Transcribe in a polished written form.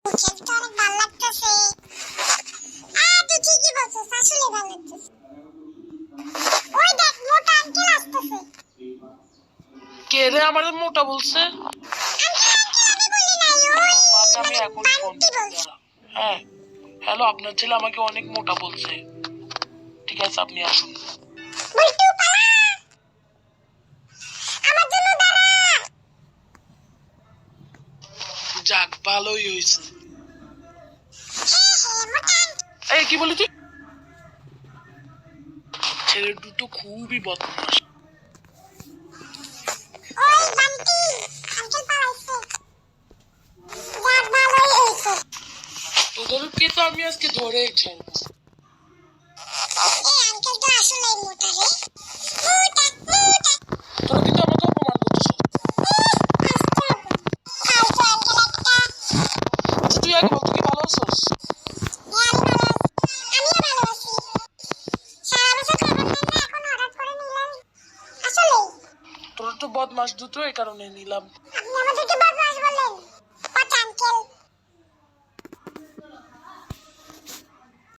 খেলতে অনেক ভালো লাগতেছে। তুই ঠিকই বলছিস, আসলে ভালো লাগতেছে। ওই দেখ মোটা আঙ্কেল আসতেছে। কে রে আমার মোটা বলছে? আমি বলি নাই, ওই মাকে আমি এখন ফোন বান্টি বলছে। হ্যাঁ হ্যালো, আপনার ছেলে আমাকে অনেক মোটা বলছে। ঠিক আছে আপনি আসুন। বল্টু পালা, আমার জন্য দাঁড়া। যাক ভালোই হয়েছে। মোটা এই কি বলি তুই? ছেলে দুটো খুবই বদমাস। ওই বান্টি আঙ্কেল পালাইছে। যাক ভালোই হয়েছে। তোদেরকে তো আমি আজকে ধরেই ছাড়বো। এই আঙ্কেল তো আসলেই মোটা রে, মোটা মোটা। তোরা কিন্তু আমাকে অপমান করছিস। ফালতু আঙ্কেল একটা। তুই আগে বল, তুই কি ভালো আছিস? আমিও ভালো আছি। সারা বছর খবর নেন না, এখন হঠাৎ করে নিলেন। আসলেই তোরা তো বদমাস দুটো, এই কারণে নিলাম। আপনি আমাদেরকে